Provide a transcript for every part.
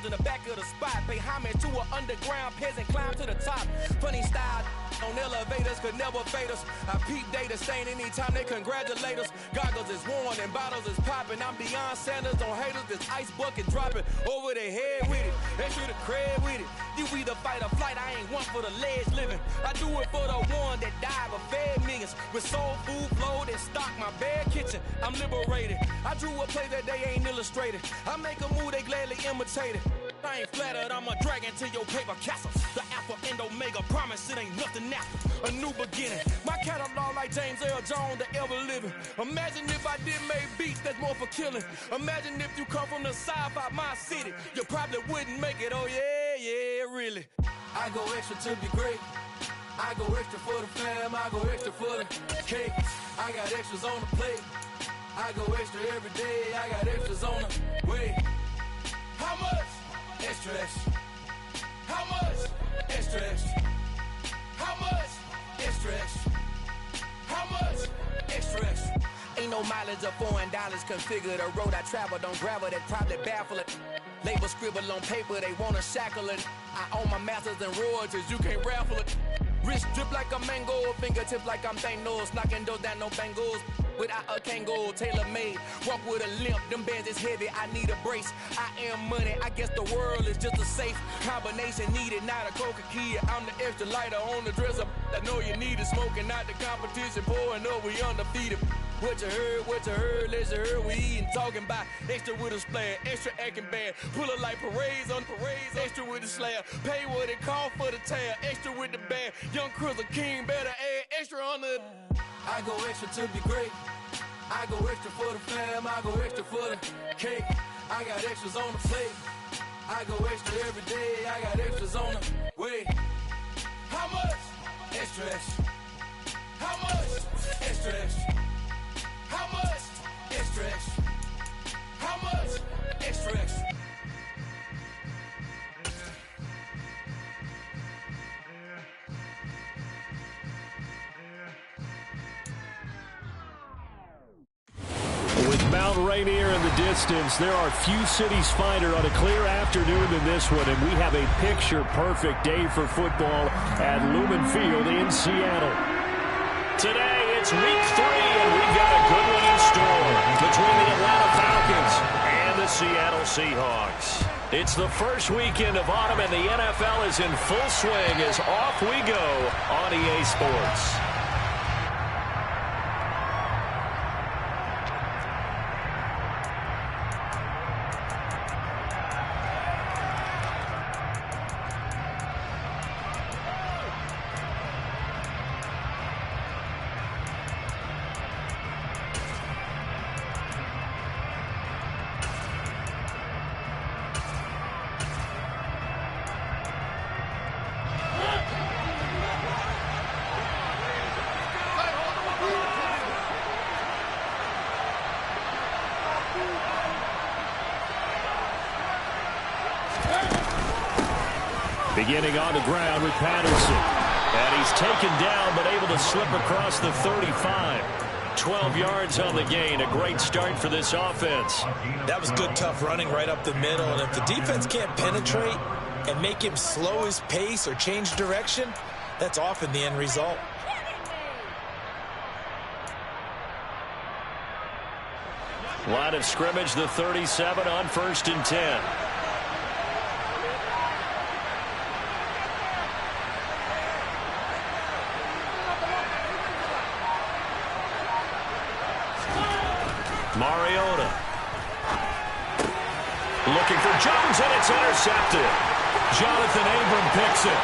lounge in the back of the spot. Pay homage to an underground peasant, climb to the top. Funny style on elevators could never fade us. I peep data stain anytime they congratulate us. Goggles is worn and bottles is popping. I'm Deion Sanders on haters, this ice bucket dropping over their head with it. They should have cred with it. You either fight or flight, I ain't one for the ledge living. I do it for the one that died but fed millions. With soul food flowed and stock my bare kitchen. I'm liberated. I drew a play that they ain't illustrated. I make a move they gladly imitate it. I ain't flattered, I'm a dragon to your paper castle. The Alpha and Omega, promise it ain't nothing after. A new beginning. My catalog like James Earl Jones, the ever living. Imagine if I did make beats that's more for killing. Imagine if you come from the south out my city. You probably wouldn't make it, oh yeah, really. I go extra to be great. I go extra for the fam, I go extra for the cake. I got extras on the plate. I go extra every day, I got extras on the way. How much? Extra, extra. How much? Extra, extra. How much? Extra, extra. How much? Extra, extra. Ain't no mileage of $4 configure the road I travel. Don't gravel that probably baffle it. Label scribble on paper, they wanna shackle it. I own my masters and royalties, you can't raffle it. Wrist drip like a mango, fingertips like I'm Thanos. Knocking those down, no bangles. Without a Kangol, tailor-made. Walk with a limp, them bands is heavy, I need a brace. I am money, I guess the world is just a safe combination needed, not a coca-key. I'm the extra lighter on the dresser. I know you need it, smoking out the competition, pouring up, we undefeated. What you heard, let's heard, we eating, talking about extra with a splash, extra acting bad. Pull it like parades on parades, extra with the slab. Pay what it cost for the tab, extra with the bag. Young Crizzle King, better add extra on the. I go extra to be great. I go extra for the fam, I go extra for the cake. I got extras on the plate. I go extra every day, I got extras on the way. How much? Extra, extra. How much? Extra, extra. How much? Extra, extra. How much? Extra, extra. With Mount Rainier in the distance, there are few cities finer on a clear afternoon than this one, and we have a picture-perfect day for football at Lumen Field in Seattle. Today, it's week 3, and we've got a good one in store between the Atlanta Falcons and the Seattle Seahawks. It's the first weekend of autumn, and the NFL is in full swing as off we go on EA Sports. Beginning on the ground with Patterson. And he's taken down but able to slip across the 35. 12 yards on the gain. A great start for this offense. That was good, tough running right up the middle. And if the defense can't penetrate and make him slow his pace or change direction, that's often the end result. Line of scrimmage, the 37 on 1st and 10. Mariota. Looking for Jones, and it's intercepted. Jonathan Abram picks it.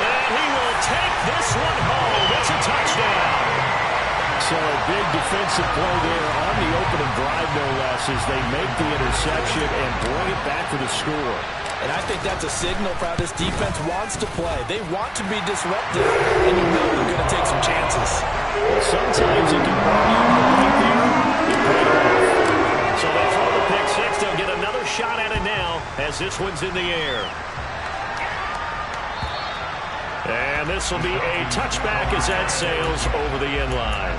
And he will take this one home. It's a touchdown. So a big defensive play there on the opening drive, no less, as they make the interception and bring it back for the score. And I think that's a signal for how this defense wants to play. They want to be disruptive, and you know they're going to take some chances. Well, sometimes it can burn you, but right there, you pay it off. So they throw the pick six. They'll get another shot at it now as this one's in the air. And this will be a touchback as that sails over the end line.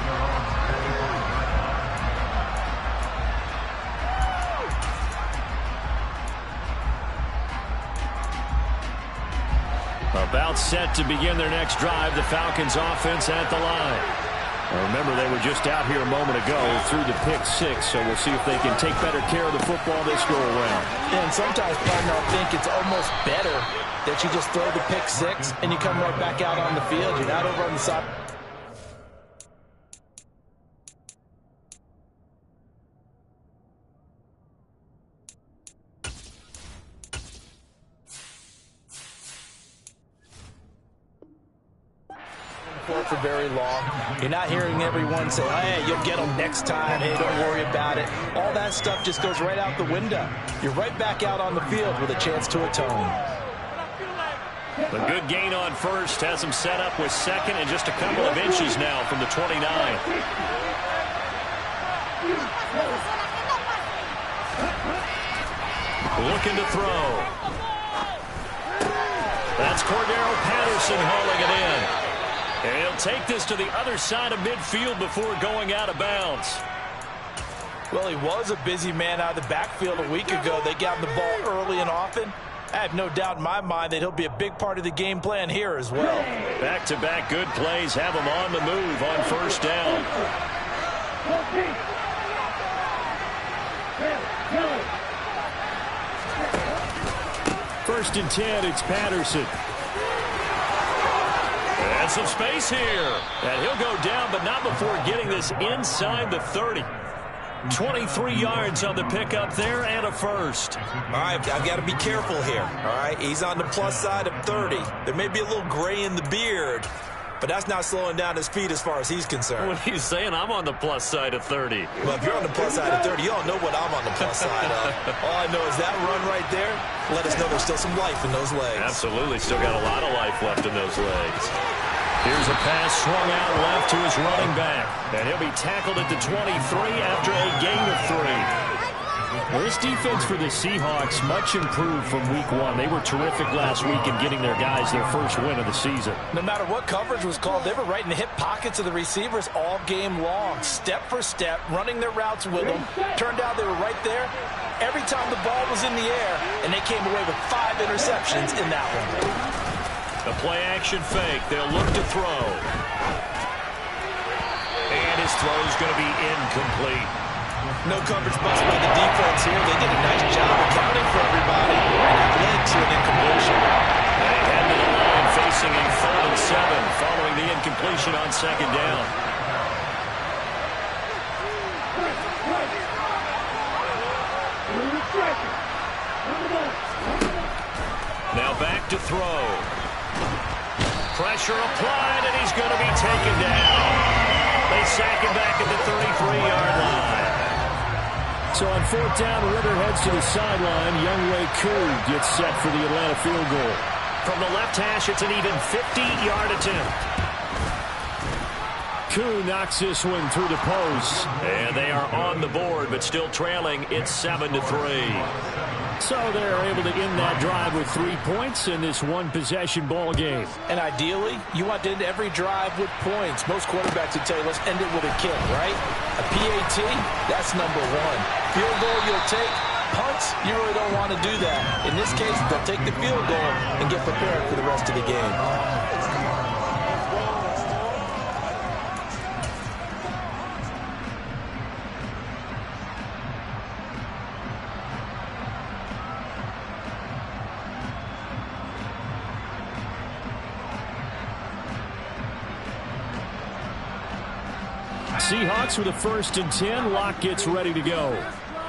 About set to begin their next drive, the Falcons offense at the line. Now remember, they were just out here a moment ago through the pick-6, so we'll see if they can take better care of the football this go-around. And sometimes, partner, I think it's almost better that you just throw the pick-6 and you come right back out on the field. You're not over on the side. For very long. You're not hearing everyone say, hey, you'll get them next time. Hey, don't worry about it. All that stuff just goes right out the window. You're right back out on the field with a chance to atone. A good gain on first has him set up with second and just a couple of inches now from the 29. Looking to throw. That's Cordero Patterson hauling it in. And he'll take this to the other side of midfield before going out of bounds. Well, he was a busy man out of the backfield a week ago. They got him the ball early and often. I have no doubt in my mind that he'll be a big part of the game plan here as well. Back-to-back good plays have him on the move on first down. First and 10, it's Patterson. And some space here. And he'll go down, but not before getting this inside the 30. 23 yards on the pickup there and a first. All right, I've got to be careful here. All right, he's on the plus side of 30. There may be a little gray in the beard, but that's not slowing down his feet as far as he's concerned. What are you saying? I'm on the plus side of 30. Well, if you're on the plus side of 30, you all know what I'm on the plus side of. All I know is that run right there, let us know there's still some life in those legs. Absolutely, still got a lot of life left in those legs. Here's a pass swung out left to his running back. And he'll be tackled at the 23 after a gain of 3. Well, this defense for the Seahawks much improved from week 1. They were terrific last week in getting their guys their first win of the season. No matter what coverage was called, they were right in the hip pockets of the receivers all game long. Step for step, running their routes with them. Turned out they were right there every time the ball was in the air, and they came away with 5 interceptions in that one. The play-action fake. They'll look to throw. And his throw is going to be incomplete. No coverage bust by the defense here. They did a nice job accounting for everybody, and that led to an incompletion. They head to the line facing a 3rd and 7 following the incompletion on second down. Now back to throw. Pressure applied, and he's going to be taken down. They sack him back at the 33-yard line. So on 4th down, Ritter heads to the sideline. Younghoe Koo gets set for the Atlanta field goal. From the left hash, it's an even 50-yard attempt. Koo knocks this one through the post. And they are on the board, but still trailing. It's 7-3. So they're able to end that drive with 3 points in this one-possession ball game. And ideally, you want to end every drive with points. Most quarterbacks would tell you, let's end it with a kick, right? A PAT, that's number 1. Field goal you'll take. Punts, you really don't want to do that. In this case, they'll take the field goal and get prepared for the rest of the game. Seahawks with a 1st and 10. Locke gets ready to go.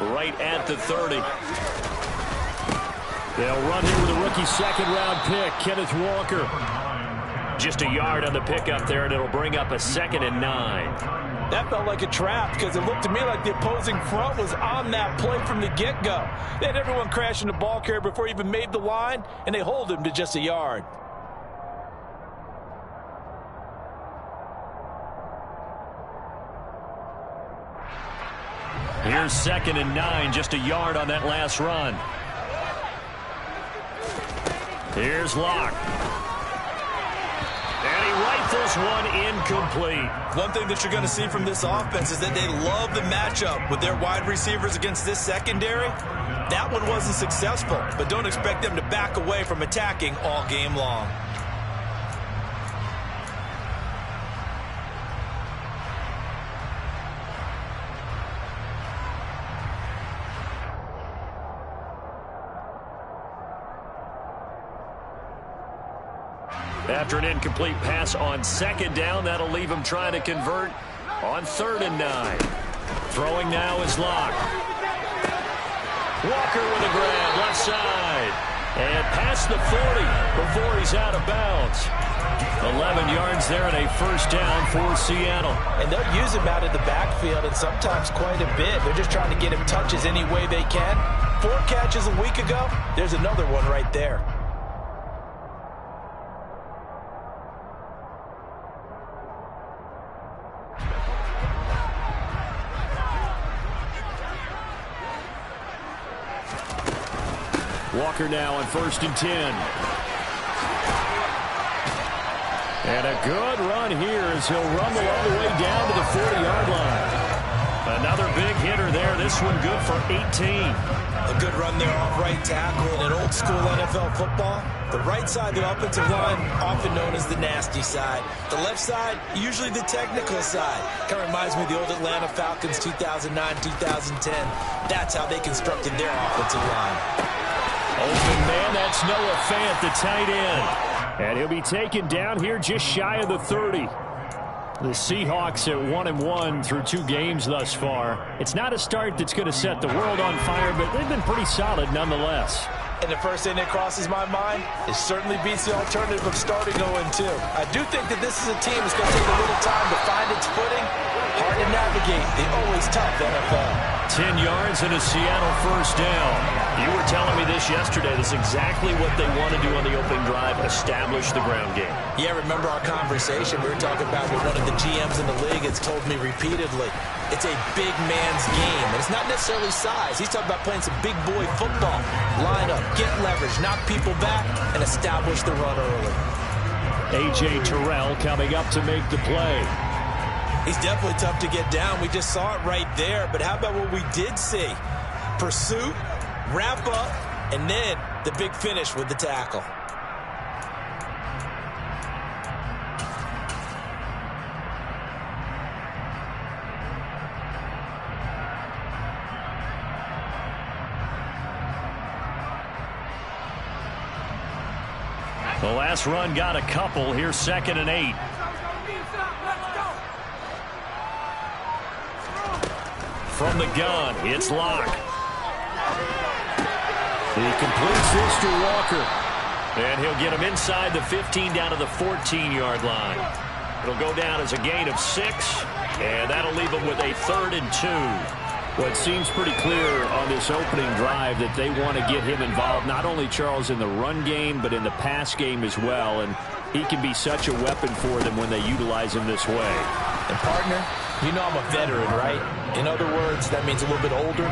Right at the 30. They'll run here with a rookie 2nd-round pick, Kenneth Walker. Just a yard on the pickup there, and it'll bring up a 2nd and 9. That felt like a trap because it looked to me like the opposing front was on that play from the get-go. They had everyone crashing the ball carrier before he even made the line, and they hold him to just a yard. Here's 2nd and 9, just a yard on that last run. Here's Locke. And he rifles one incomplete. One thing that you're going to see from this offense is that they love the matchup with their wide receivers against this secondary. That one wasn't successful, but don't expect them to back away from attacking all game long. After an incomplete pass on second down, that'll leave him trying to convert on 3rd and 9. Throwing now is Locke. Walker with a grab, left side. And past the 40 before he's out of bounds. 11 yards there and a first down for Seattle. And they'll use him out of the backfield, and sometimes quite a bit. They're just trying to get him touches any way they can. 4 catches a week ago. There's another one right there. Walker now on 1st and 10. And a good run here as he'll rumble all the way down to the 40-yard line. Another big hitter there. This one good for 18. A good run there off right tackle in an old-school NFL football. The right side of the offensive line, often known as the nasty side. The left side, usually the technical side. Kind of reminds me of the old Atlanta Falcons 2009-2010. That's how they constructed their offensive line. Open man, that's Noah Fant, the tight end. And he'll be taken down here just shy of the 30. The Seahawks at 1-1 through 2 games thus far. It's not a start that's going to set the world on fire, but they've been pretty solid nonetheless. And the first thing that crosses my mind is certainly beats the alternative of starting 0-2. I do think that this is a team that's going to take a little time to find its footing. Hard to navigate the always tough NFL. 10 yards and a Seattle first down. You were telling me this yesterday. This is exactly what they want to do on the opening drive, establish the ground game. Yeah, remember our conversation. We were talking about with one of the GMs in the league. It's told me repeatedly, it's a big man's game. And it's not necessarily size. He's talking about playing some big boy football. Line up, get leverage, knock people back, and establish the run early. A.J. Terrell coming up to make the play. He's definitely tough to get down. We just saw it right there. But how about what we did see? Pursuit, wrap up, and then the big finish with the tackle. The last run got a couple. Here's 2nd and 8. From the gun, it's Locke. He completes this to Walker. And he'll get him inside the 15 down to the 14-yard line. It'll go down as a gain of 6, and that'll leave him with a 3rd and 2. Well, it seems pretty clear on this opening drive that they want to get him involved, not only, Charles, in the run game, but in the pass game as well. And he can be such a weapon for them when they utilize him this way. And, partner, you know I'm a veteran, right? In other words, that means a little bit older.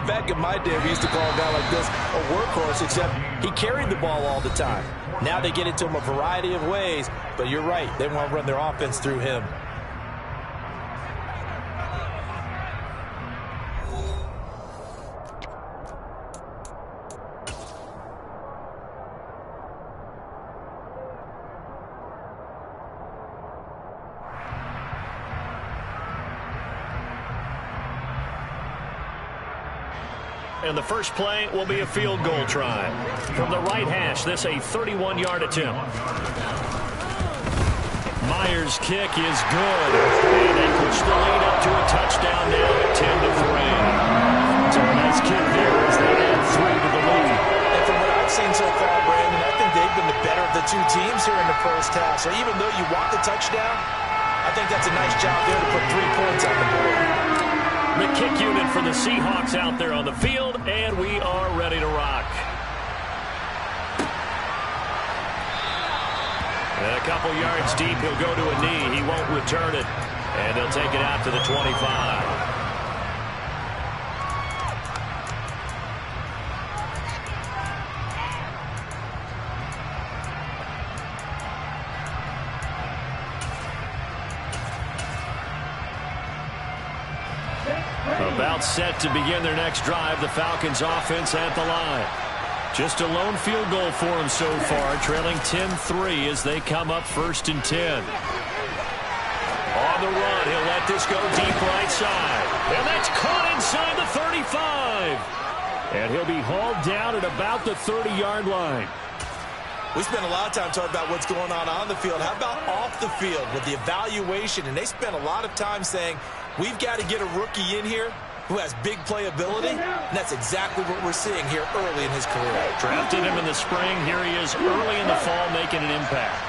Back in my day, we used to call a guy like this a workhorse, except he carried the ball all the time. Now they get it to him a variety of ways, but you're right. They want to run their offense through him. And the first play will be a field goal try. From the right hash, this a 31-yard attempt. Myers' kick is good. And they push the lead up to a touchdown now at 10-3. So a nice kick there as they add 3 to the lead. And from what I've seen so far, Brandon, I think they've been the better of the two teams here in the first half. So even though you want the touchdown, I think that's a nice job there to put 3 points on the board. The kick unit for the Seahawks out there on the field, and we are ready to rock. And a couple yards deep, he'll go to a knee. He won't return it, and they'll take it out to the 25. About set to begin their next drive, the Falcons offense at the line. Just a lone field goal for them so far, trailing 10-3 as they come up 1st and 10. On the run, he'll let this go deep right side. And that's caught inside the 35. And he'll be hauled down at about the 30-yard line. We spend a lot of time talking about what's going on the field. How about off the field with the evaluation? And they spend a lot of time saying, we've got to get a rookie in here who has big playability, and that's exactly what we're seeing here early in his career. Drafted him in the spring. Here he is early in the fall making an impact.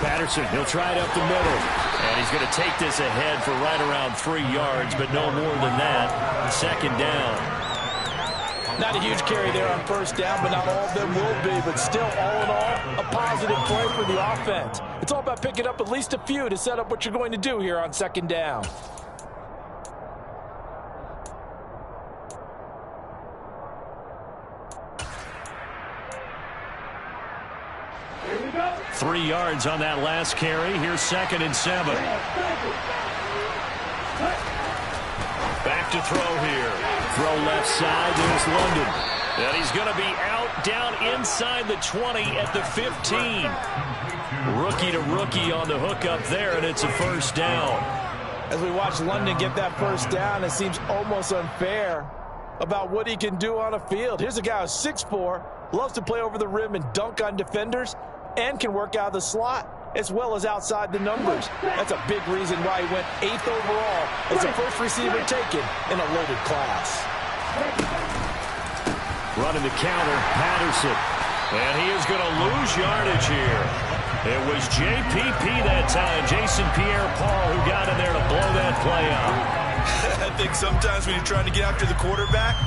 Patterson, he'll try it up the middle. And he's going to take this ahead for right around 3 yards, but no more than that. Second down. Not a huge carry there on first down, but not all of them will be. But still, all in all, a positive play for the offense. It's all about picking up at least a few to set up what you're going to do here on second down. Here we go. 3 yards on that last carry. Here's 2nd and 7. Back to throw here. Throw left side. There's London. And he's going to be out down inside the 20 at the 15. Rookie to rookie on the hook up there, and it's a first down. As we watch London get that first down, it seems almost unfair about what he can do on a field. Here's a guy who's 6'4", loves to play over the rim and dunk on defenders, and can work out of the slot as well as outside the numbers. That's a big reason why he went 8th overall as the first receiver taken in a loaded class. Running the counter, Patterson. And he is going to lose yardage here. It was JPP that time, Jason Pierre-Paul, who got in there to blow that play out. I think sometimes when you're trying to get after the quarterback,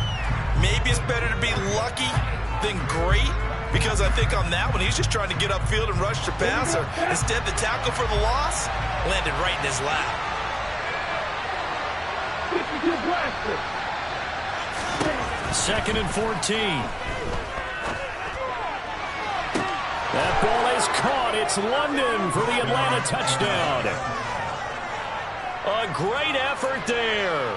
maybe it's better to be lucky than great. Because I think on that one, he's just trying to get upfield and rush the passer. Instead, the tackle for the loss landed right in his lap. 2nd and 14. That ball is caught. It's London for the Atlanta touchdown. A great effort there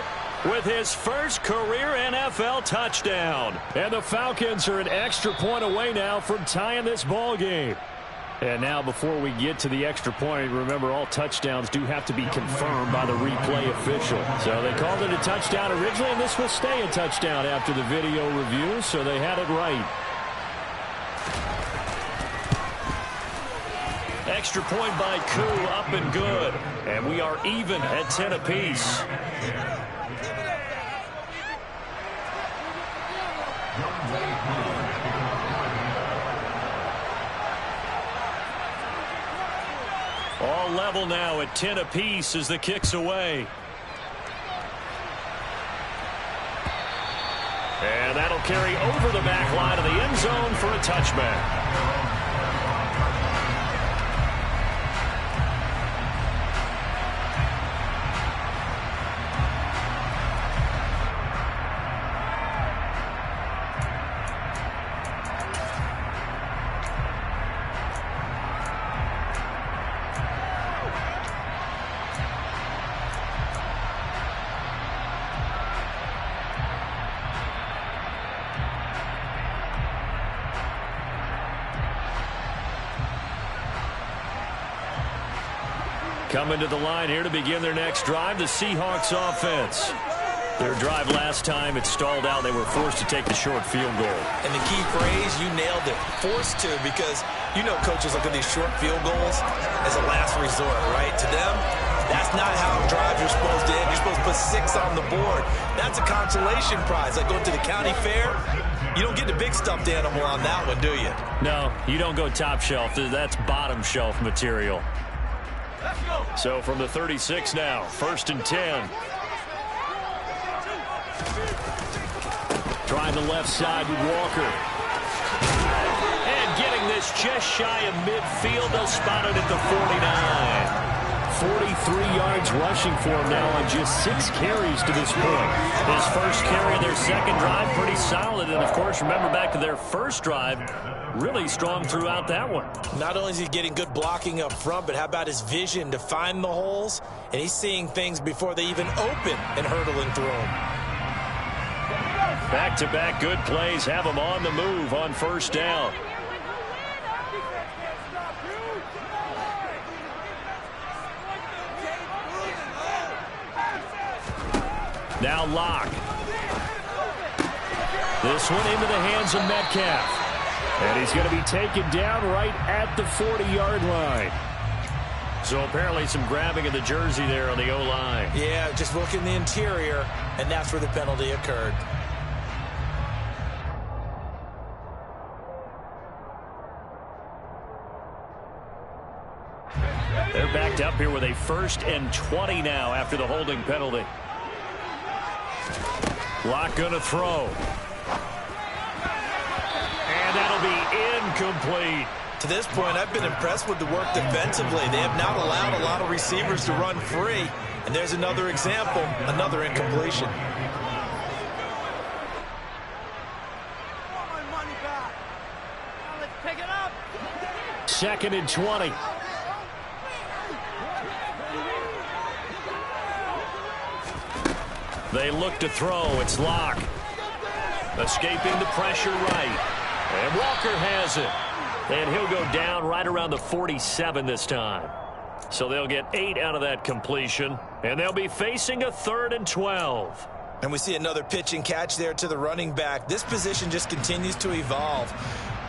with his first career NFL touchdown. And the Falcons are an extra point away now from tying this ball game. And now before we get to the extra point, remember all touchdowns do have to be confirmed by the replay official. So they called it a touchdown originally, and this will stay a touchdown after the video review, so they had it right. Extra point by Koo, up and good. And we are even at 10 apiece. All level now at 10 apiece as the kick's away. And that'll carry over the back line of the end zone for a touchback. Coming to the line here to begin their next drive, the Seahawks offense. Their drive last time, it stalled out. They were forced to take the short field goal. And the key phrase, you nailed it, forced to, because you know coaches look at these short field goals as a last resort, right? To them, that's not how drives are supposed to end. You're supposed to put 6 on the board. That's a consolation prize, like going to the county fair. You don't get the big stuffed animal on that one, do you? No, you don't go top shelf. That's bottom shelf material. So from the 36 now, 1st and 10. Trying the left side with Walker. And getting this just shy of midfield. They'll spot it at the 49. 43 yards rushing for him now on just 6 carries to this point. His first carry of their second drive, pretty solid. And, of course, remember back to their first drive, really strong throughout that one. Not only is he getting good blocking up front, but how about his vision to find the holes? And he's seeing things before they even open and hurdling through them. Back-to-back good plays have him on the move on first down. Now Locke. This one into the hands of Metcalf. And he's going to be taken down right at the 40-yard line. So apparently some grabbing of the jersey there on the O-line. Yeah, just look in the interior, and that's where the penalty occurred. They're backed up here with a 1st and 20 now after the holding penalty. Locke going to throw. And that'll be incomplete. To this point, I've been impressed with the work defensively. They have not allowed a lot of receivers to run free. And there's another example, another incompletion. Let's pick it up. 2nd and 20. They look to throw. It's Locke. Escaping the pressure right. And Walker has it. And he'll go down right around the 47 this time. So they'll get 8 out of that completion. And they'll be facing a 3rd and 12. And we see another pitch and catch there to the running back. This position just continues to evolve.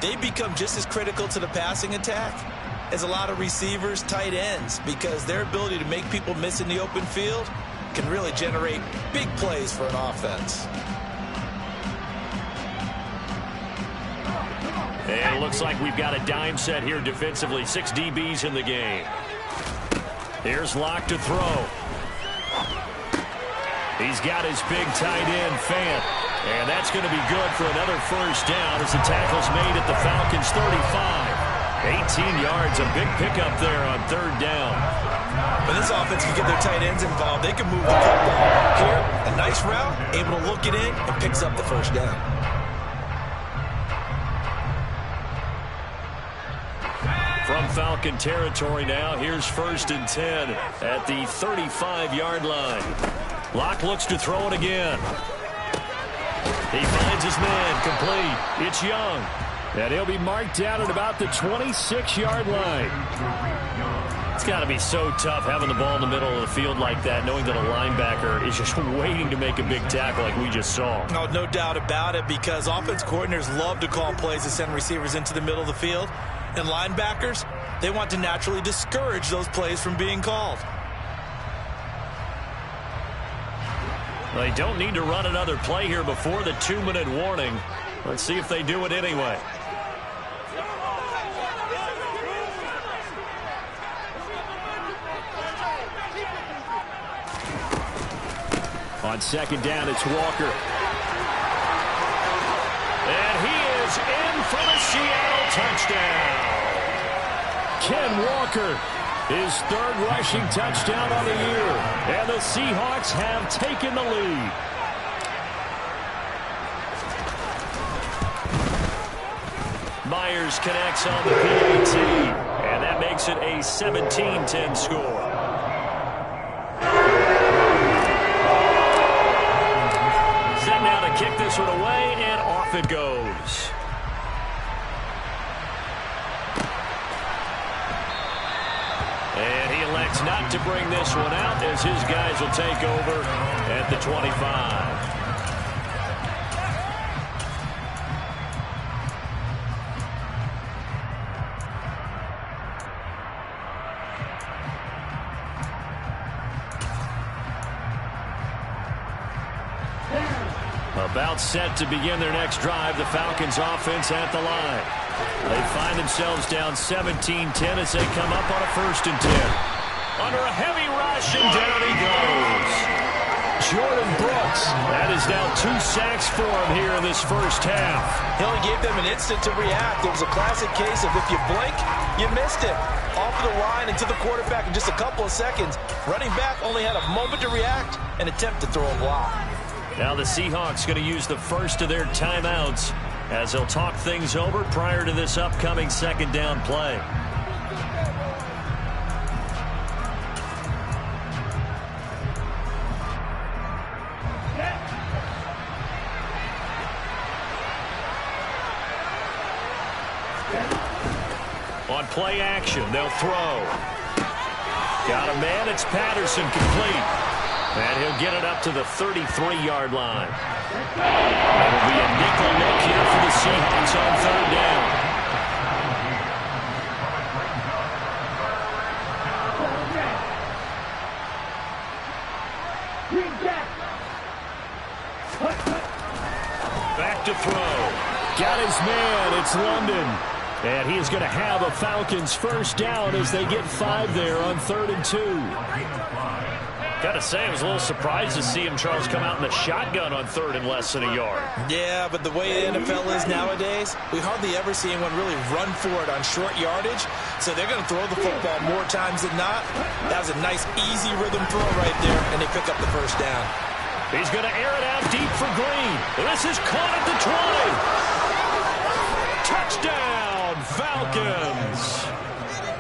They become just as critical to the passing attack as a lot of receivers, tight ends, because their ability to make people miss in the open field can really generate big plays for an offense. And it looks like we've got a dime set here defensively. 6 DBs in the game. Here's Locke to throw. He's got his big tight end, Fant. And that's going to be good for another 1st down as the tackle's made at the Falcons' 35. 18 yards, a big pickup there on 3rd down. When this offense can get their tight ends involved, they can move the football. Here, a nice route, able to look it in, and picks up the 1st down. From Falcon territory now, here's 1st and 10 at the 35-yard line. Locke looks to throw it again. He finds his man, complete. It's Young. And he'll be marked down at about the 26-yard line. It's got to be so tough having the ball in the middle of the field like that, knowing that a linebacker is just waiting to make a big tackle like we just saw. Oh, no doubt about it, because offense coordinators love to call plays to send receivers into the middle of the field. And linebackers, they want to naturally discourage those plays from being called. They don't need to run another play here before the 2-minute warning. Let's see if they do it anyway. On 2nd down, it's Walker. And he is in for the Seattle touchdown. Ken Walker, his 3rd rushing touchdown on the year. And the Seahawks have taken the lead. Myers connects on the PAT. And that makes it a 17-10 score. Set now to kick this one away, and off it goes. And he elects not to bring this one out as his guys will take over at the 25. About set to begin their next drive, the Falcons offense at the line. They find themselves down 17-10 as they come up on a 1st and 10. Under a heavy rush, and down he goes. Jordan Brooks. That is now 2 sacks for him here in this 1st half. He only gave them an instant to react. It was a classic case of if you blink, you missed it. Off the line and to the quarterback in just a couple of seconds. Running back only had a moment to react and attempt to throw a block. Now the Seahawks going to use the 1st of their timeouts as they'll talk things over prior to this upcoming 2nd down play. On play action, they'll throw. Got a man, it's Patterson, complete. And he'll get it up to the 33-yard line. It'll be a nickel look here for the Seahawks on third down. Back to throw. Got his man. It's London. And he is going to have a Falcons first down as they get 5 there on 3rd and 2. Got to say, I was a little surprised to see him, Charles, come out in the shotgun on 3rd and less than a yard. Yeah, but the way the NFL is nowadays, we hardly ever see anyone really run for it on short yardage. So they're going to throw the football more times than not. That was a nice, easy rhythm throw right there, and they pick up the first down. He's going to air it out deep for Green. This is caught at the 20. Touchdown, Falcons.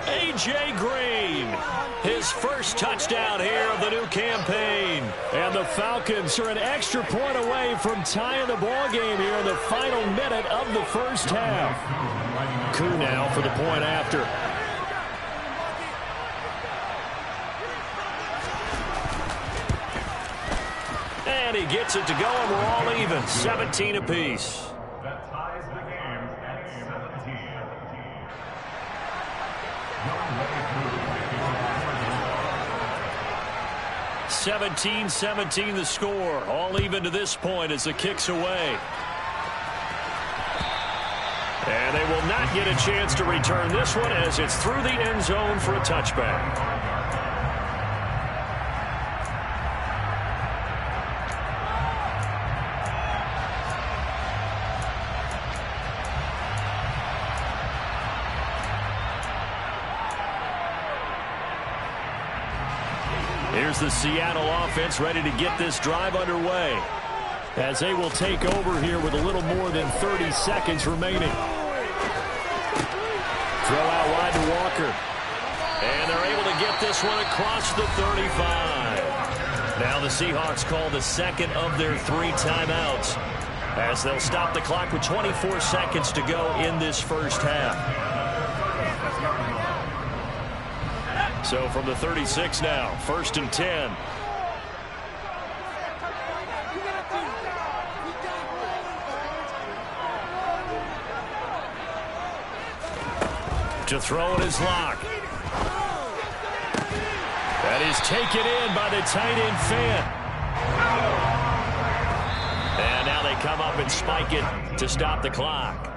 A.J. Green, his first touchdown here of the new campaign. And the Falcons are an extra point away from tying the ball game here in the final minute of the first half. Koo now for the point after. And he gets it to go, and we're all even, 17 apiece. That ties the game at 17. 17-17 the score. All even to this point as the kick's away. And they will not get a chance to return this one as it's through the end zone for a touchback. Here's the Seattle offense ready to get this drive underway as they will take over here with a little more than 30 seconds remaining. Throw out wide to Walker. And they're able to get this one across the 35. Now the Seahawks call the second of their 3 timeouts as they'll stop the clock with 24 seconds to go in this first half. So from the 36 now, 1st and 10. To throw in his lock. That is taken in by the tight end Fant. And now they come up and spike it to stop the clock.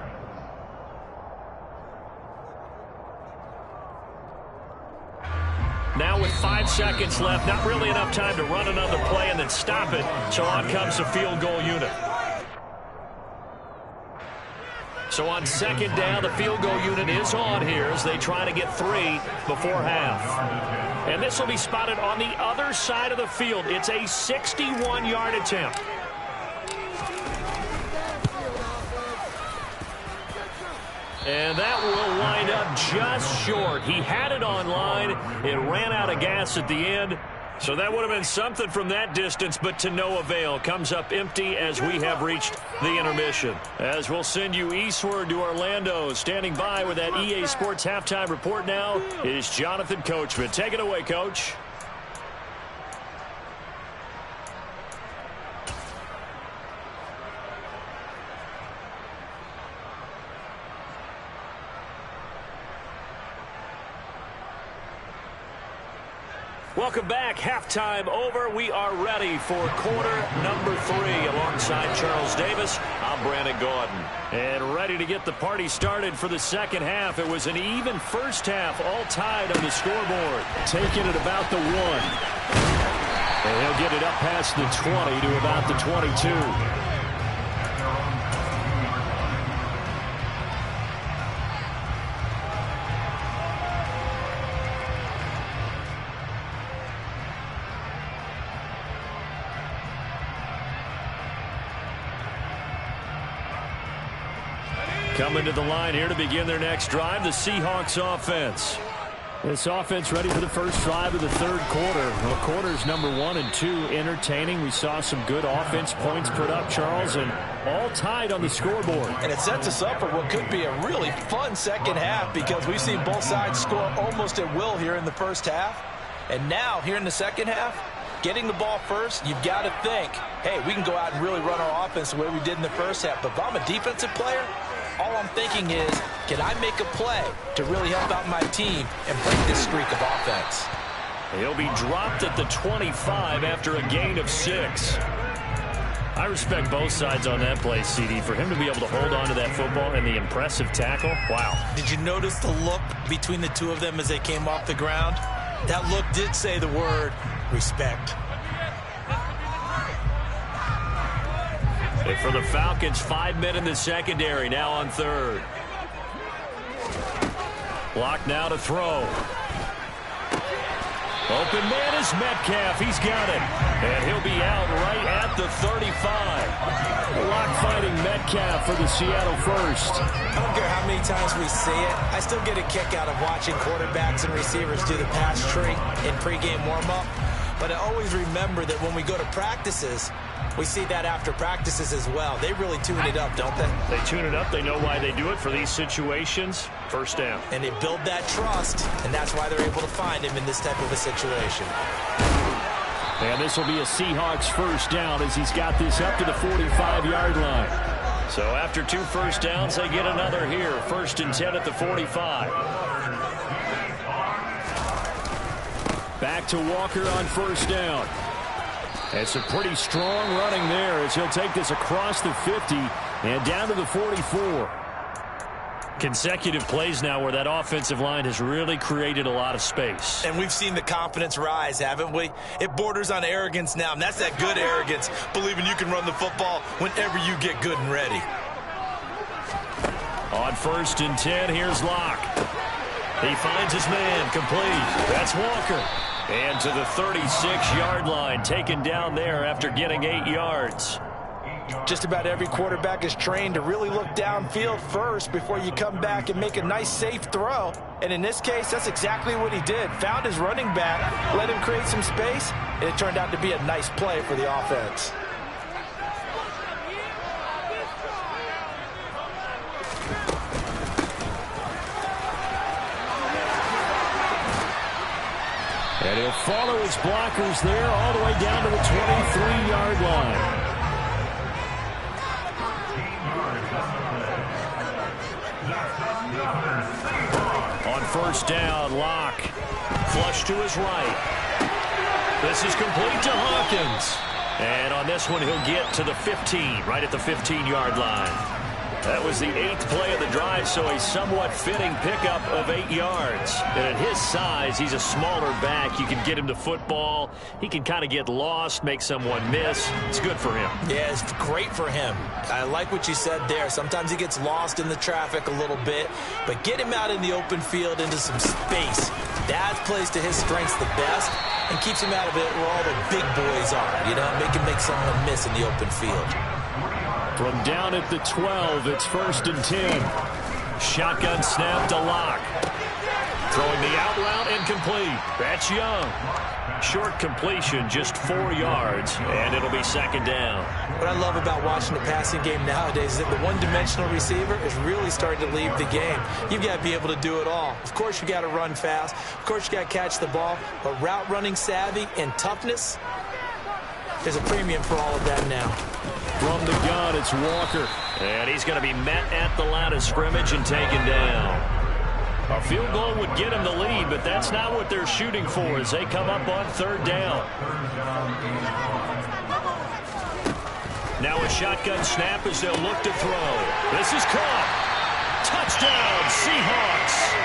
Now with 5 seconds left, not really enough time to run another play and then stop it. So on comes the field goal unit. So on 2nd down, the field goal unit is on here as they try to get 3 before half. And this will be spotted on the other side of the field. It's a 61-yard attempt. And that will wind up just short. He had it on line. It ran out of gas at the end. So that would have been something from that distance, but to no avail. Comes up empty as we have reached the intermission. As we'll send you eastward to Orlando. Standing by with that EA Sports halftime report now is Jonathan Coachman. Take it away, Coach. Welcome back. Halftime over. We are ready for quarter number 3 alongside Charles Davis. I'm Brandon Gordon. And ready to get the party started for the second half. It was an even first half, all tied on the scoreboard. Taking it about the 1. And he'll get it up past the 20 to about the 22. Coming to the line here to begin their next drive, the Seahawks offense. This offense ready for the first drive of the 3rd quarter. Well, quarters number 1 and 2 entertaining. We saw some good offense points put up, Charles, and all tied on the scoreboard. And it sets us up for what could be a really fun second half because we've seen both sides score almost at will here in the first half. And now, here in the second half, getting the ball first, you've got to think, hey, we can go out and really run our offense the way we did in the first half. But if I'm a defensive player, all I'm thinking is, can I make a play to really help out my team and break this streak of offense? He'll be dropped at the 25 after a gain of 6. I respect both sides on that play, CD. For him to be able to hold on to that football and the impressive tackle, wow. Did you notice the look between the two of them as they came off the ground? That look did say the word respect. And for the Falcons, 5 men in the secondary, now on third. Block now to throw. Open man is Metcalf. He's got it. And he'll be out right at the 35. Block fighting Metcalf for the Seattle first. I don't care how many times we see it. I still get a kick out of watching quarterbacks and receivers do the pass tree in pregame warm-up. But I always remember that when we go to practices, we see that after practices as well. They really tune it up, don't they? They tune it up. They know why they do it for these situations. First down. And they build that trust, and that's why they're able to find him in this type of a situation. And this will be a Seahawks first down as he's got this up to the 45-yard line. So after 2 first downs, they get another here. 1st and 10 at the 45. Back to Walker on first down. It's a pretty strong running there as he'll take this across the 50 and down to the 44. Consecutive plays now where that offensive line has really created a lot of space. And we've seen the confidence rise, haven't we? It borders on arrogance now, and that's that good arrogance, believing you can run the football whenever you get good and ready. On 1st and 10, here's Locke. He finds his man, complete. That's Walker. And to the 36-yard line, taken down there after getting 8 yards. Just about every quarterback is trained to really look downfield first before you come back and make a nice, safe throw. And in this case, that's exactly what he did. Found his running back, let him create some space, and it turned out to be a nice play for the offense. And he'll follow his blockers there all the way down to the 23-yard line. On first down, Locke. Flush to his right. This is complete to Hawkins. And on this one, he'll get to the 15, right at the 15-yard line. That was the 8th play of the drive, so a somewhat fitting pickup of 8 yards. And at his size, he's a smaller back. You can get him to football. He can kind of get lost, make someone miss. It's good for him. Yeah, it's great for him. I like what you said there. Sometimes he gets lost in the traffic a little bit, but get him out in the open field into some space. That plays to his strengths the best and keeps him out of it where all the big boys are. You know, make him make someone miss in the open field. From down at the 12, it's 1st and 10. Shotgun snap to Locke. Throwing the out route incomplete. That's Young. Short completion, just 4 yards, and it'll be 2nd down. What I love about watching the passing game nowadays is that the one-dimensional receiver is really starting to leave the game. You've got to be able to do it all. Of course, you got to run fast. Of course, you got to catch the ball. But route running savvy and toughness, there's a premium for all of that now. From the gun, it's Walker. And he's going to be met at the line of scrimmage and taken down. A field goal would get him the lead, but that's not what they're shooting for as they come up on 3rd down. Now a shotgun snap as they'll look to throw. This is caught. Touchdown, Seahawks.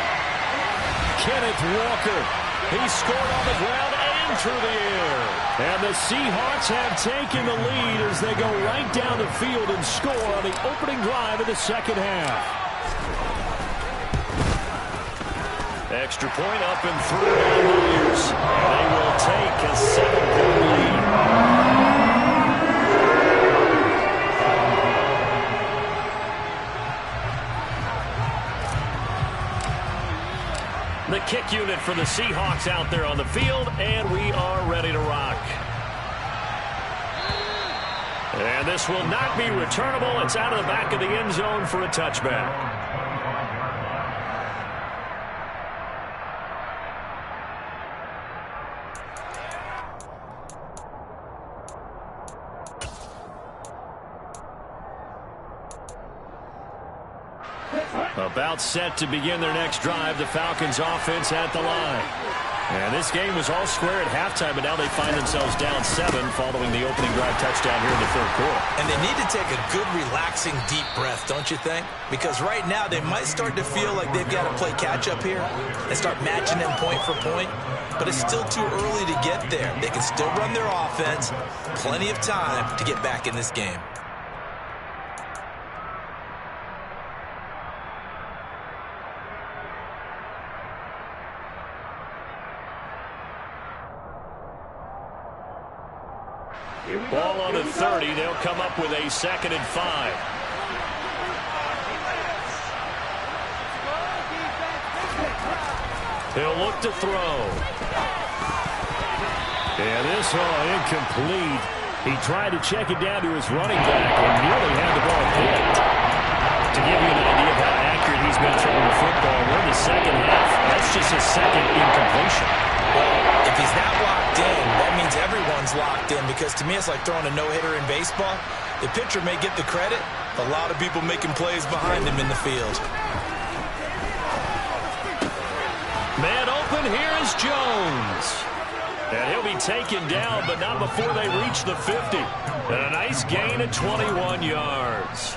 Kenneth Walker. He scored on the ground and through the air. And the Seahawks have taken the lead as they go right down the field and score on the opening drive of the 2nd half. Extra point up and through by Warriors. They will take a 7-point lead. The kick unit for the Seahawks out there on the field, and we are ready to rock. And this will not be returnable. It's out of the back of the end zone for a touchback. About set to begin their next drive, the Falcons offense at the line. And this game was all square at halftime, but now they find themselves down 7 following the opening drive touchdown here in the third quarter. And they need to take a good, relaxing, deep breath, don't you think? Because right now they might start to feel like they've got to play catch-up here and start matching them point for point. But it's still too early to get there. They can still run their offense. Plenty of time to get back in this game. Ball on the 30. They'll come up with a 2nd and 5. He'll look to throw. And this incomplete. He tried to check it down to his running back and nearly had the ball picked. To give you an idea of how accurate he's been throwing the football, we're in the second half. That's just his 2nd incompletion. Well, if he's not locked in, that means everyone's locked in, because to me it's like throwing a no-hitter in baseball. The pitcher may get the credit, but a lot of people making plays behind him in the field. Man open, here is Jones. And he'll be taken down, but not before they reach the 50. And a nice gain of 21 yards.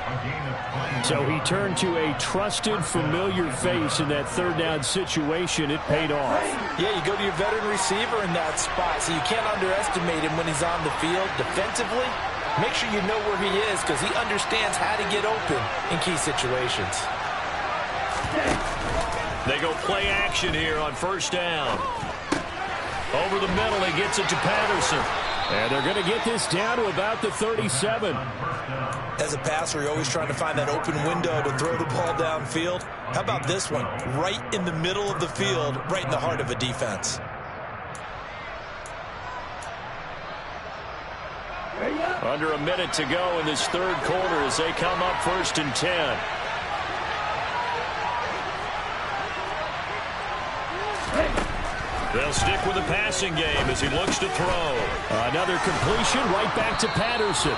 So he turned to a trusted, familiar face in that 3rd down situation. It paid off. Yeah, you go to your veteran receiver in that spot, so you can't underestimate him when he's on the field defensively. Make sure you know where he is, because he understands how to get open in key situations. They go play action here on 1st down. Over the middle, he gets it to Patterson. And they're going to get this down to about the 37. As a passer, you're always trying to find that open window to throw the ball downfield. How about this one? Right in the middle of the field, right in the heart of a defense. Under a minute to go in this 3rd quarter as they come up 1st and 10. They'll stick with the passing game as he looks to throw. Another completion right back to Patterson.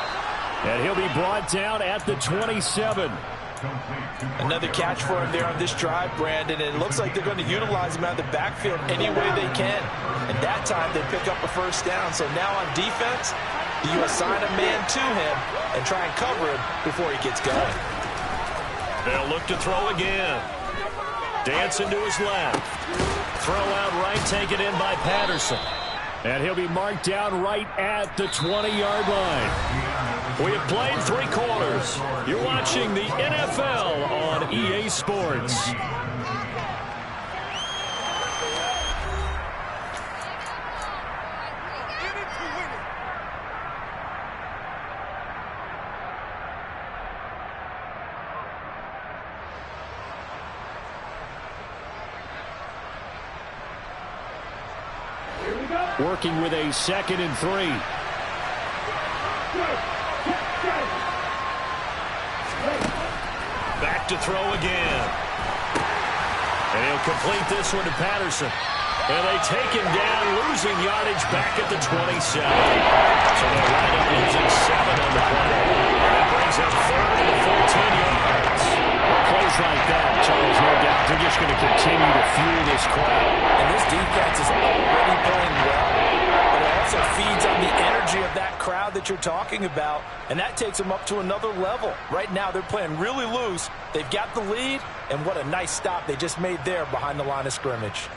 And he'll be brought down at the 27. Another catch for him there on this drive, Brandon. And it looks like they're going to utilize him out of the backfield any way they can. And that time they pick up a 1st down. So now on defense, you assign a man to him and try and cover him before he gets going. They'll look to throw again. Dancing to his left. Throw out right, taken in by Patterson. And he'll be marked down right at the 20-yard line. We have played 3 quarters. You're watching the NFL on EA Sports. Working with a 2nd and 3. Back to throw again. And he'll complete this one to Patterson. And they take him down, losing yardage back at the 27. So they'll wind up losing 7 on the play. And that brings up 3rd and 14 yards. Plays like that, Charles, no doubt, they're just going to continue to fuel this crowd. And this defense is already playing well, but it also feeds on the energy of that crowd that you're talking about, and that takes them up to another level. Right now, they're playing really loose. They've got the lead, and what a nice stop they just made there behind the line of scrimmage.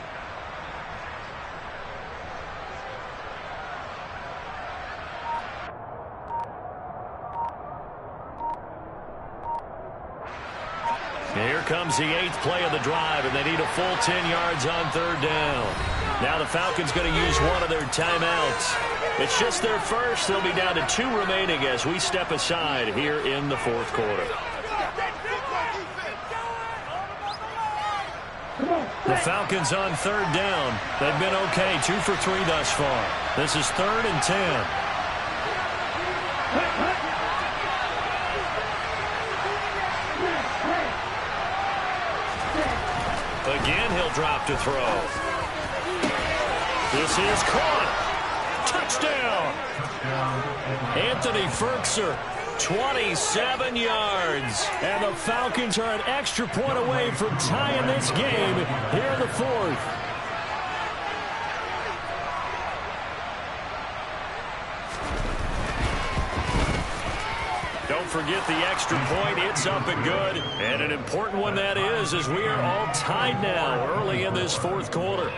Here comes the 8th play of the drive, and they need a full 10 yards on 3rd down. Now the Falcons going to use one of their timeouts. It's just their first. They'll be down to 2 remaining as we step aside here in the 4th quarter. The Falcons on 3rd down. They've been okay, 2 for 3 thus far. This is 3rd and 10. Again, he'll drop to throw. This is caught. Touchdown. Anthony Ferkser 27 yards. And the Falcons are an extra point away from tying this game here in the fourth. Don't forget the extra point. It's up and good. And an important one that is, as we are all tied now early in this fourth quarter.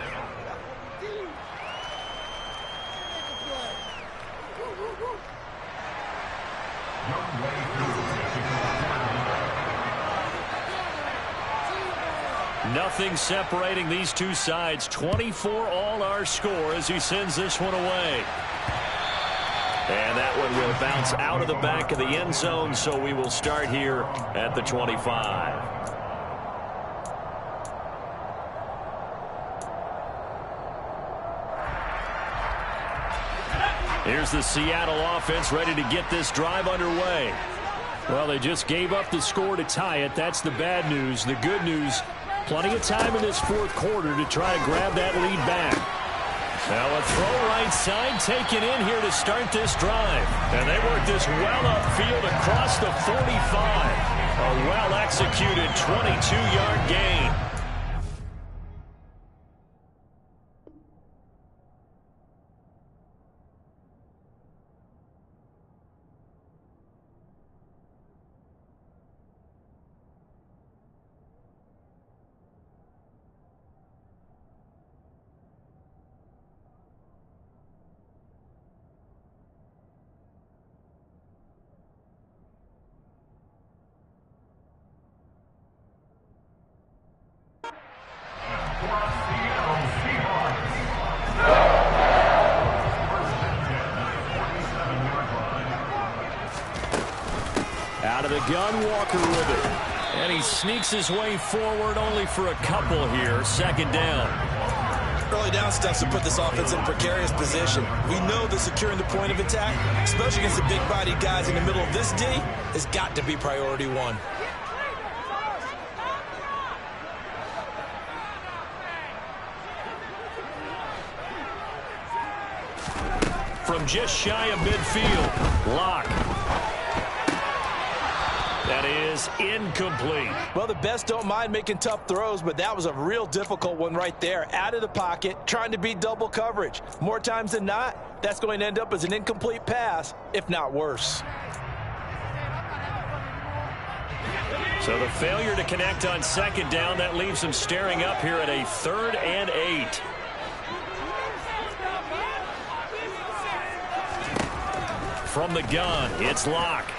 Nothing separating these two sides. 24 all our score as he sends this one away. And that one will bounce out of the back of the end zone, so we will start here at the 25. Here's the Seattle offense ready to get this drive underway. Well, they just gave up the score to tie it. That's the bad news. The good news, plenty of time in this fourth quarter to try to grab that lead back. Now a throw right side taken in here to start this drive. And they work this well upfield across the 45. A well-executed 22-yard gain. Out of the gun, Walker with it. And he sneaks his way forward only for a couple here. Second down. Early down steps to put this offense in a precarious position. We know that securing the point of attack, especially against the big-bodied guys in the middle of this D, has got to be priority one. From just shy of midfield, Locke. That is incomplete. Well, the best don't mind making tough throws, but that was a real difficult one right there. Out of the pocket, trying to beat double coverage. More times than not, that's going to end up as an incomplete pass, if not worse. So the failure to connect on second down, that leaves them staring up here at a 3rd and 8. From the gun, it's Locke.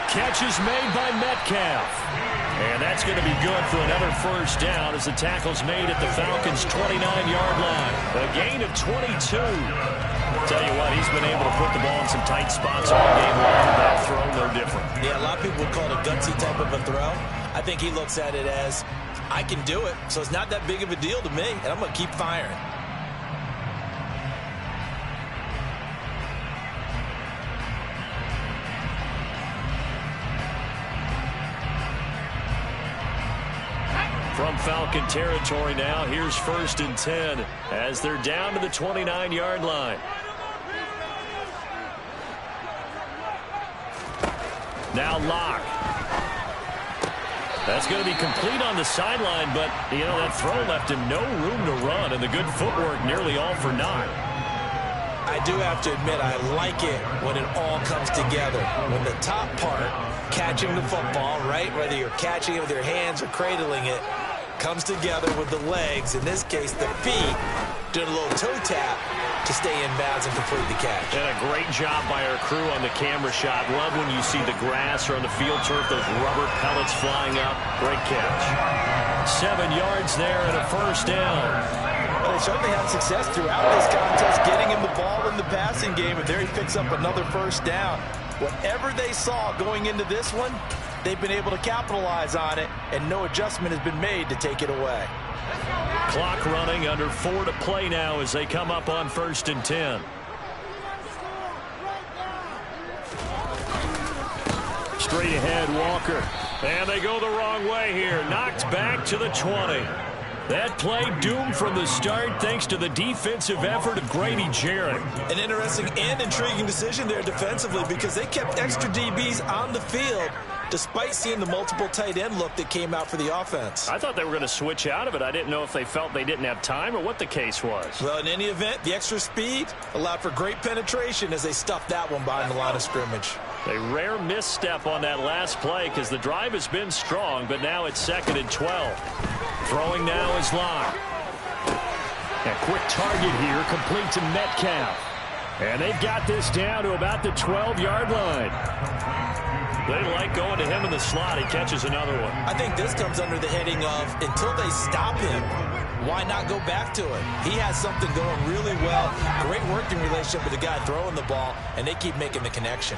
Catch is made by Metcalf. And that's going to be good for another first down as the tackle's made at the Falcons' 29-yard line. A gain of 22. Tell you what, he's been able to put the ball in some tight spots all game long. That throw, no different. Yeah, a lot of people would call it a gutsy type of a throw. I think he looks at it as, I can do it, so it's not that big of a deal to me, and I'm going to keep firing. From Falcon territory now, here's 1st and 10 as they're down to the 29-yard line. Now Locke. That's going to be complete on the sideline, but, you know, that throw left him no room to run, and the good footwork nearly all for naught. I do have to admit, I like it when it all comes together. When the top part, catching the football, right, whether you're catching it with your hands or cradling it, comes together with the legs, in this case the feet, doing a little toe tap to stay in bounds and complete the catch. And a great job by our crew on the camera shot. Love when you see the grass or on the field turf, those rubber pellets flying up. Great catch. 7 yards there and a first down. Well, they certainly had success throughout this contest, getting him the ball in the passing game, and there he picks up another first down. Whatever they saw going into this one, they've been able to capitalize on it, and no adjustment has been made to take it away. Clock running, under 4 to play now as they come up on 1st and 10. Straight ahead, Walker. And they go the wrong way here. Knocked back to the 20. That play doomed from the start thanks to the defensive effort of Grady Jarrett. An interesting and intriguing decision there defensively because they kept extra DBs on the field despite seeing the multiple tight end look that came out for the offense. I thought they were going to switch out of it. I didn't know if they felt they didn't have time or what the case was. Well, in any event, the extra speed allowed for great penetration as they stuffed that one behind the line of scrimmage. A rare misstep on that last play because the drive has been strong, but now it's 2nd and 12. Throwing now is Locke. A quick target here, complete to Metcalf. And they've got this down to about the 12-yard line. They like going to him in the slot. He catches another one. I think this comes under the heading of until they stop him, why not go back to it? He has something going really well. Great working relationship with the guy throwing the ball, and they keep making the connection.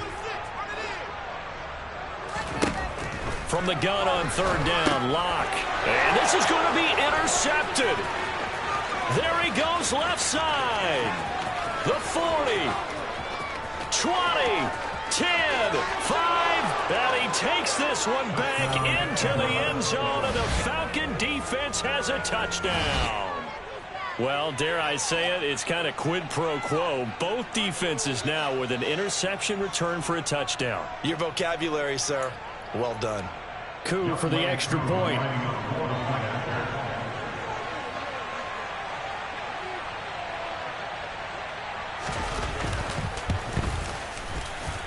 From the gun on 3rd down, Locke. And this is going to be intercepted. There he goes left side. The 40, 20, 10, 5. And he takes this one back into the end zone, and the Falcon defense has a touchdown. Well, dare I say it, it's kind of quid pro quo. Both defenses now with an interception return for a touchdown. Your vocabulary, sir. Well done. Coup for the extra point.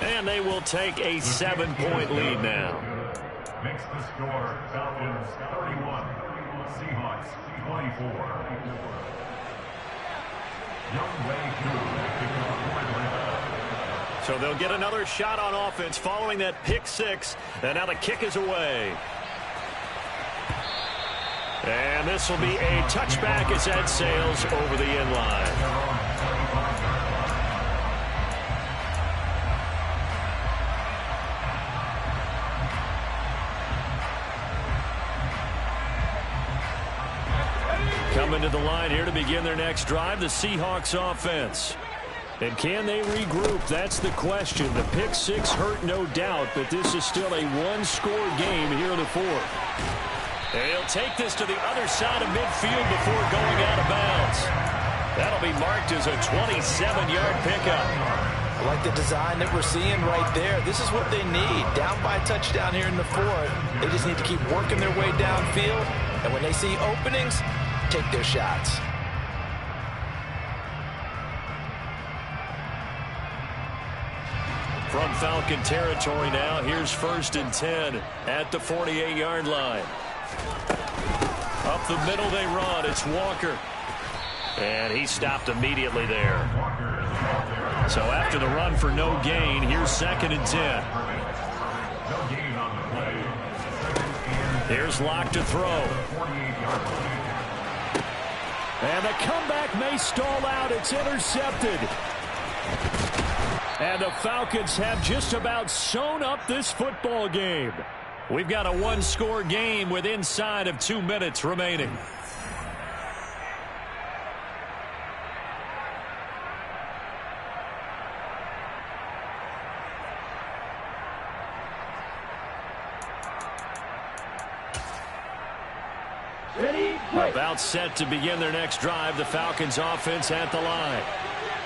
And they will take a 7-point lead now. Makes the score Falcons 31, Seahawks 24. Young Wei So they'll get another shot on offense following that pick 6. And now the kick is away. And this will be a touchback as that sails over the end line. Coming to the line here to begin their next drive, the Seahawks offense. And can they regroup? That's the question. The pick 6 hurt, no doubt, but this is still a one-score game here in the 4th. And he'll take this to the other side of midfield before going out of bounds. That'll be marked as a 27-yard pickup. I like the design that we're seeing right there. This is what they need. Down by a touchdown here in the 4th. They just need to keep working their way downfield. And when they see openings, take their shots. From Falcon territory now, here's 1st and 10 at the 48-yard line. Up the middle they run. It's Walker. And he stopped immediately there. So after the run for no gain, here's 2nd and 10. Here's Locke to throw. And the comeback may stall out. It's intercepted. And the Falcons have just about sewn up this football game. We've got a one-score game with inside of 2 minutes remaining. About set to begin their next drive, the Falcons offense at the line.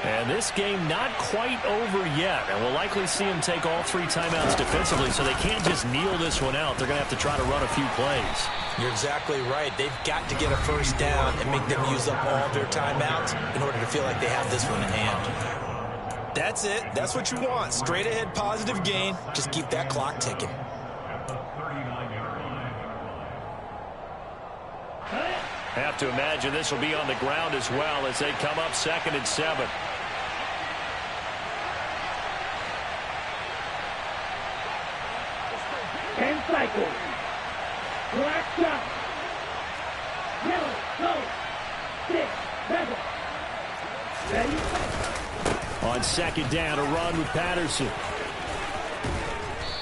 And this game not quite over yet. And we'll likely see them take all 3 timeouts defensively, so they can't just kneel this one out. They're going to have to try to run a few plays. You're exactly right. They've got to get a first down and make them use up all their timeouts in order to feel like they have this one in hand. That's it. That's what you want. Straight ahead positive gain. Just keep that clock ticking. Have to imagine this will be on the ground as well as they come up 2nd and 7. Ten cycles. Black shot. Yellow, go. 6, 7. Ready? On 2nd down, a run with Patterson.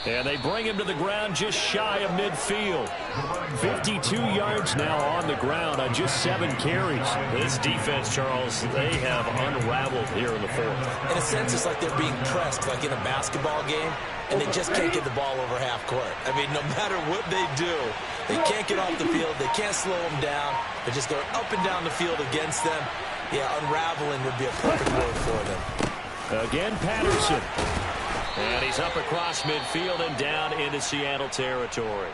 And they bring him to the ground just shy of midfield. 52 yards now on the ground on just 7 carries. This defense, Charles, they have unraveled here in the fourth. In a sense, it's like they're being pressed, like in a basketball game, and they just can't get the ball over half court. I mean, no matter what they do, they can't get off the field. They can't slow them down. They're just going up and down the field against them. Yeah, unraveling would be a perfect word for them. Again, Patterson. And he's up across midfield and down into Seattle territory.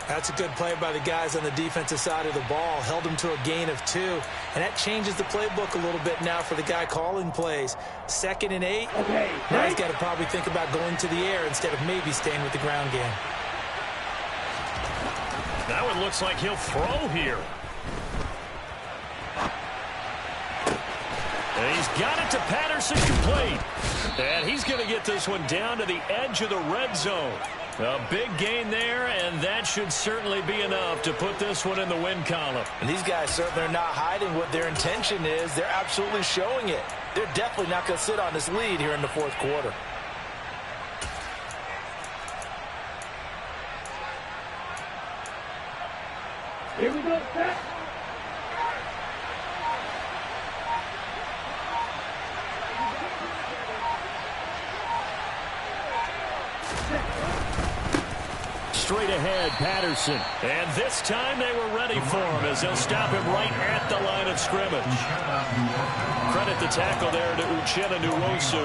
That's a good play by the guys on the defensive side of the ball. Held them to a gain of 2. And that changes the playbook a little bit now for the guy calling plays. 2nd and 8. Okay, now he's got to probably think about going to the air instead of maybe staying with the ground game. Now it looks like he'll throw here. And he's got it to Patterson, complete. And he's going to get this one down to the edge of the red zone. A big gain there, and that should certainly be enough to put this one in the win column. And these guys certainly are not hiding what their intention is. They're absolutely showing it. They're definitely not going to sit on this lead here in the fourth quarter. Here we go, set. Straight ahead, Patterson. And this time they were ready for him as they'll stop him right at the line of scrimmage. Credit the tackle there to Uchenna Nwosu.